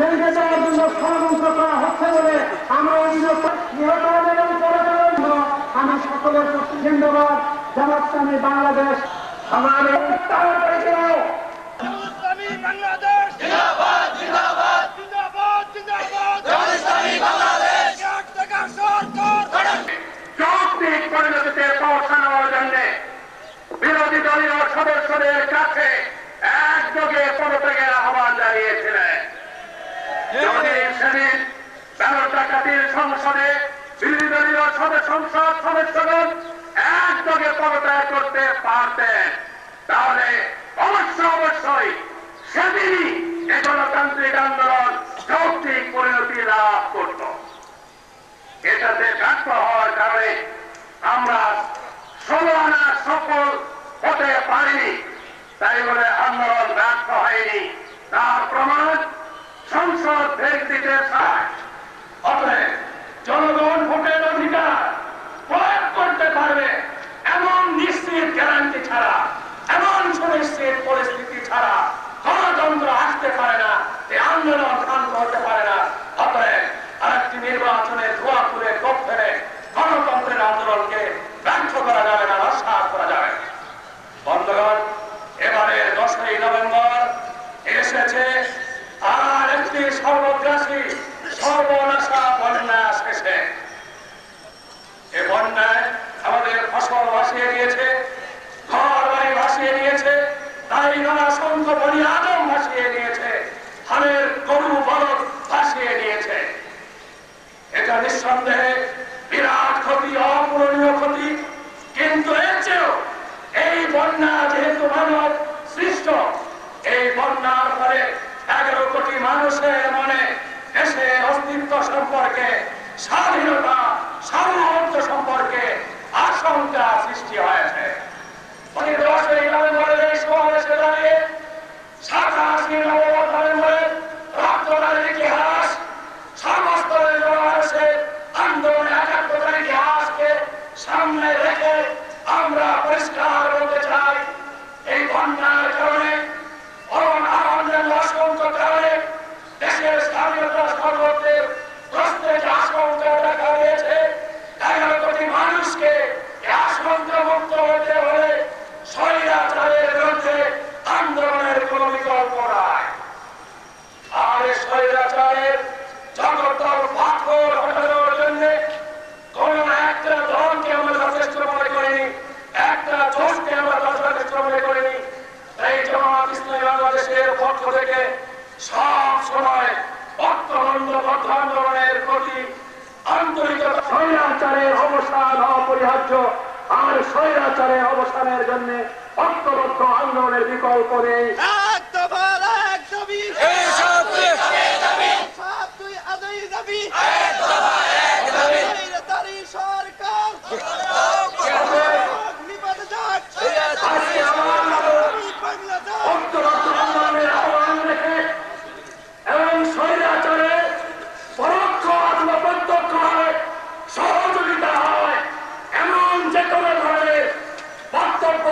ভেঙে দেওয়ার জন্য ষড়যন্ত্র করা হচ্ছে বলে আমরা অভিযোগ নিহত এবং পরিবারের জন্য আমি সকলের প্রতি ধন্যবাদ জানাচ্ছি। আমি বাংলাদেশ আমাদের বাংলাদেশ জিন্দাবাদ জিন্দাবাদ জিন্দাবাদ জিন্দাবাদ ইসলামী বাংলাদেশ যৌক্তিক পরিণতিতে পৌঁছানোর জন্য বিরোধী দলীয় সদস্যদের কাছে একযোগে পদত্যাগের আহ্বান জানিয়েছিলেন। সেদিন ব্যালট ডাকাতির সংসদে বিরোধী দলীয় সংসদ সদস্যগণ একযোগে পদত্যাগ করতে পারতেন, তাহলে অবশ্যই সেদিনই এই গণতান্ত্রিক আন্দোলন যৌক্তিক পরিণতি লাভ করত। এটাতে ব্যর্থ হওয়ার কারণে আমরা 16 আনা সফল হতে পারিনি, তাই বলে আন্দোলন ব্যর্থ হয়নি তার প্রমাণ সংসদ ব্যক্তিতে অতএব জনগণ ভোটের অধিকার প্রয়োগ করতে পারবে এমন নিশ্চিত গ্যারান্টি ছাড়া, এমন সুনিশ্চিত পরিস্থিতি ছাড়া গণতন্ত্র আসতে পারে না, এই আন্দোলন শান্ত হতে পারে না। অতএব আরেকটি নির্বাচনে ধোয়া তুলে কোপ ফেলে গণতন্ত্রের আন্দোলনকে ব্যর্থ করা যাবে না, নস্যাৎ করা যাবে। বন্ধুগণ, এবারে 10ই নভেম্বর এসেছে আর একটি সর্বগ্রাসী সর্বনাশা বন্যা শেষে। এ বন্যায় আমাদের ফসল ভাসিয়ে দিয়েছে, ঘর বাড়ি ভাসিয়ে দিয়েছে, তাই নানা অসংখ্য বনি আদম ভাসিয়ে দিয়েছে, হালের গরু বলদ ভাসিয়ে দিয়েছে। এটা নিঃসন্দেহে বিরাট ক্ষতি, অপূরণীয় ক্ষতি। কিন্তু এর চেয়েও এই বন্যা যেহেতু মানব সৃষ্ট, এই বন্যার ফলে 11 কোটি মানুষের মনে দেশের অস্তিত্ব সম্পর্কে, স্বাধীনতা সার্বভৌমত্ব সম্পর্কে আশঙ্কা সৃষ্টি হয়েছে। 10ই নভেম্বরের এই সমাবেশে দাঁড়িয়ে 87 নভেম্বরের রক্তদানের ইতিহাস, সর্বস্তরের জনমানুষের আন্দোলন একাত্মতার ইতিহাসকে সামনে রেখে আমরা পরিষ্কার বলতে চাই, এই বন্যার কারণে অসংখ্য কারণে দেশের স্বাধীনতা সর্বত্রের প্রশ্নের যে আশঙ্কা দেখা দিয়েছে, 11 কোটি মানুষকে আশঙ্কা মুক্ত হতে হলে স্বৈরাচারের বিরুদ্ধে আন্দোলনের কোন বিকল্প নাই। আর স্বৈরাচারের জগত্তর পাথর হটানোর জন্য কোন একটা দলকে আমরা যথেষ্ট মনে করিনি, একটা জোটকে আমরা যথেষ্ট মনে করিনি। এই জামাত ইসলামী বাংলাদেশের পক্ষ থেকে সব সময় ঐক্যবদ্ধ আন্দোলনের প্রতি আন্তরিকতা। স্বৈরাচারের অবসান অপরিহার্য, আর স্বৈরাচারের অবসানের জন্য ঐক্যবদ্ধ আন্দোলনের বিকল্প নেই। এবং স্বৈরাচারের পরোক্ষ অথবা প্রত্যক্ষভাবে সহযোগিতা হয় এমন যে কোনো ধরনের বক্তব্য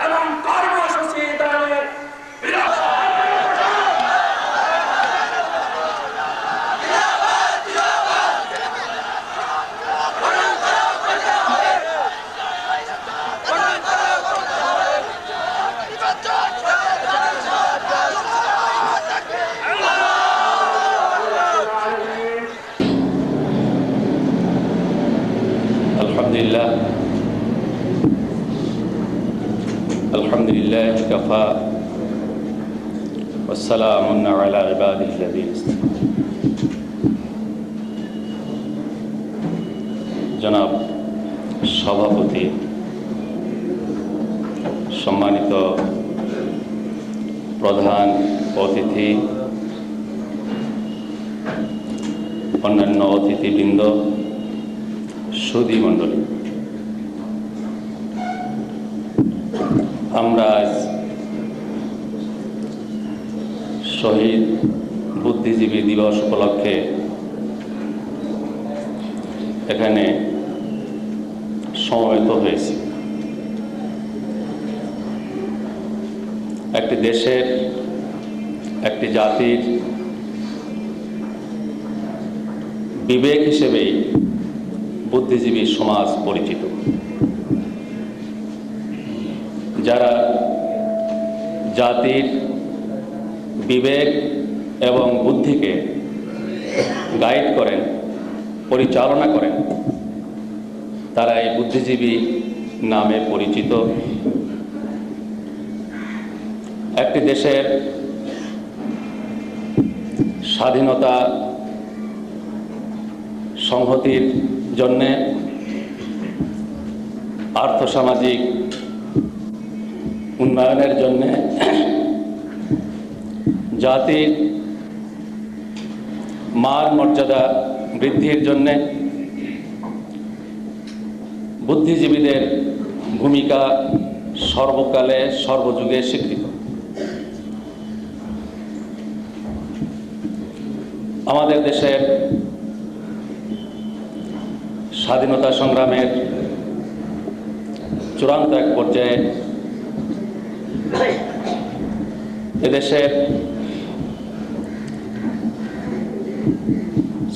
এবং কর্মসূচি দানের বিরোধ। আলহামদুলিল্লাহ কাফা ওয়া সালামুন আলা ইবাদিল্লাযিনা ইসতাফা। জনাব সভাপতি, সম্মানিত প্রধান অতিথি, অন্যান্য অতিথিবৃন্দ, সুধী মণ্ডলী, আমরা আজ শহীদ বুদ্ধিজীবী দিবস উপলক্ষে এখানে সমবেত হয়েছি। একটি দেশের, একটি জাতির বিবেক হিসেবেই বুদ্ধিজীবী সমাজ পরিচিত, যারা জাতির বিবেক এবং বুদ্ধিকে গাইড করেন, পরিচালনা করেন, তারা এই বুদ্ধিজীবী নামে পরিচিত। একটি দেশের স্বাধীনতা সংহতির জন্যে, আর্থসামাজিক উন্নয়নের জন্যে, জাতির মান মর্যাদা বৃদ্ধির জন্যে বুদ্ধিজীবীদের ভূমিকা সর্বকালে সর্বযুগে স্বীকৃত। আমাদের দেশের স্বাধীনতা সংগ্রামের চূড়ান্ত এক পর্যায়ে এদেশের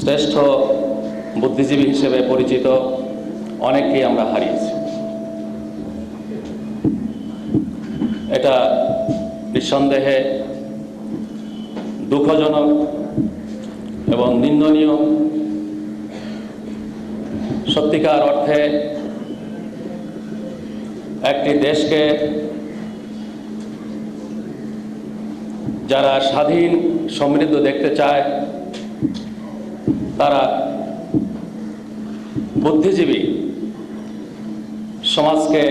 শ্রেষ্ঠ বুদ্ধিজীবী হিসেবে পরিচিত অনেককেই আমরা হারিয়েছি। এটা নিঃসন্দেহে দুঃখজনক এবং নিন্দনীয়। সত্যিকার অর্থে একটি দেশকে যারা স্বাধীন সমৃদ্ধ দেখতে চায়, তারা বুদ্ধিজীবী সমাজকে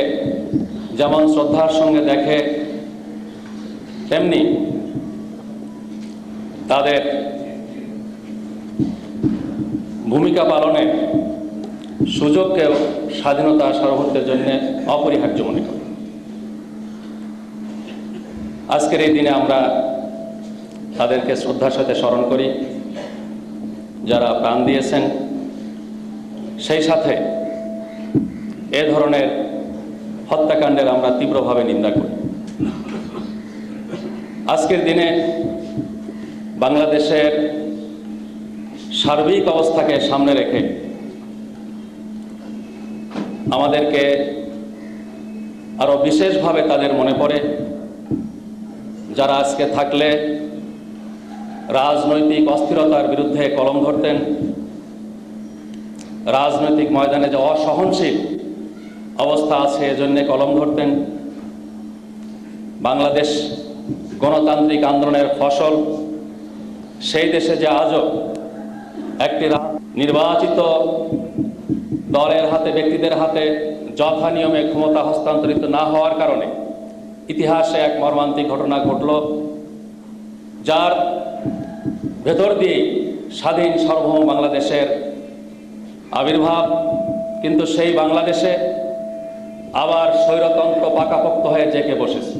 যেমন শ্রদ্ধার সঙ্গে দেখে, তেমনি তাদের ভূমিকা পালনে সুযোগকেও স্বাধীনতা সার্বভৌমত্বের জন্য অপরিহার্য মনে করে। আজকের এই দিনে আমরা তাদেরকে শ্রদ্ধার সাথে স্মরণ করি, যারা প্রাণ দিয়েছেন। সেই সাথে এ ধরনের হত্যাকাণ্ডের আমরা তীব্রভাবে নিন্দা করি। আজকের দিনে বাংলাদেশের সার্বিক অবস্থাকে সামনে রেখে আমাদেরকে আরো বিশেষভাবে তাদের মনে পড়ে, যারা আজকে থাকলে রাজনৈতিক অস্থিরতার বিরুদ্ধে কলম ধরতেন, রাজনৈতিক ময়দানে যে অসহনশীল অবস্থা আছে এজন্য কলম ধরতেন। বাংলাদেশ গণতান্ত্রিক আন্দোলনের ফসল, সেই দেশে যে আজও একটি নির্বাচিত দলের হাতে, ব্যক্তিদের হাতে যথা নিয়মে ক্ষমতা হস্তান্তরিত না হওয়ার কারণে ইতিহাসে এক মর্মান্তিক ঘটনা ঘটল, যার ভেতর দিয়ে স্বাধীন সার্বভৌম বাংলাদেশের আবির্ভাব। কিন্তু সেই বাংলাদেশে আবার স্বৈরতন্ত্র পাকাপোক্ত হয়ে জেঁকে বসেছে।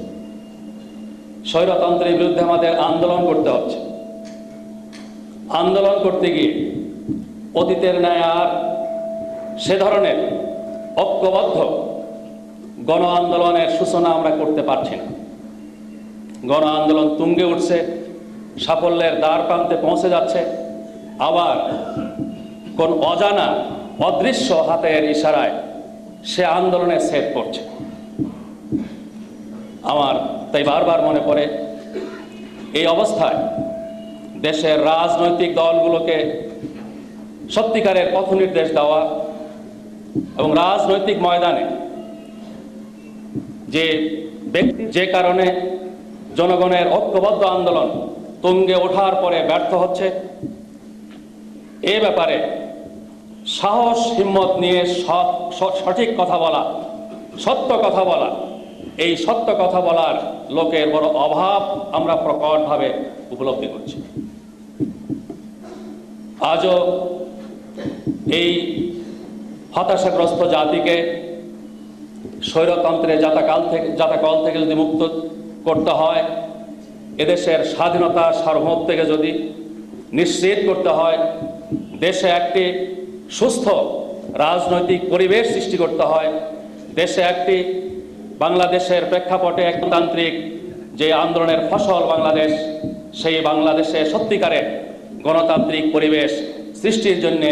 স্বৈরতন্ত্রের বিরুদ্ধে আমাদের আন্দোলন করতে হচ্ছে। আন্দোলন করতে গিয়ে অতীতের ন্যায় আর সে ধরনের ঐক্যবদ্ধ গণ আন্দোলনের সূচনা আমরা করতে পারছি না। গণ আন্দোলন তুঙ্গে উঠছে, সাফল্যের দ্বার প্রান্তে পৌঁছে যাচ্ছে, আবার কোন অজানা অদৃশ্য হাতের ইশারায় সে আন্দোলনে সেট করছে। আমার তাই বারবার মনে পড়ে, এই অবস্থায় দেশের রাজনৈতিক দলগুলোকে সত্যিকারের পথ নির্দেশ দেওয়া এবং রাজনৈতিক ময়দানে যে ব্যক্তি যে কারণে জনগণের ঐক্যবদ্ধ আন্দোলন তুঙ্গে ওঠার পরে ব্যর্থ হচ্ছে, এ ব্যাপারে সাহস হিম্মত নিয়ে সঠিক কথা বলা, সত্য কথা বলা, এই সত্য কথা বলার লোকের বড় অভাব আমরা প্রকটভাবে উপলব্ধি করছি। আজও এই হতাশাগ্রস্ত জাতিকে স্বৈরতন্ত্রের জাতাকল থেকে যদি মুক্ত করতে হয়, এদেশের স্বাধীনতা সার্বভৌমত্বকে যদি নিশ্চিত করতে হয়, দেশে একটি সুস্থ রাজনৈতিক পরিবেশ সৃষ্টি করতে হয়, দেশে একটি বাংলাদেশের প্রেক্ষাপটে একতান্ত্রিক যে আন্দোলনের ফসল বাংলাদেশ, সেই বাংলাদেশে সত্যিকারের গণতান্ত্রিক পরিবেশ সৃষ্টির জন্য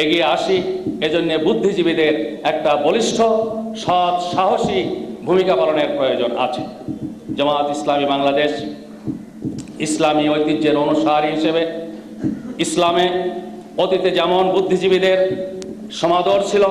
এগিয়ে আসি। এজন্য বুদ্ধিজীবীদের একটা বলিষ্ঠ, সৎ, সাহসী ভূমিকা পালনের প্রয়োজন আছে। জামায়াত ইসলামী বাংলাদেশ ইসলামী ঐতিহ্যের অনুসারী হিসেবে ইসলামে অতীতে যেমন বুদ্ধিজীবীদের সমাদর ছিল,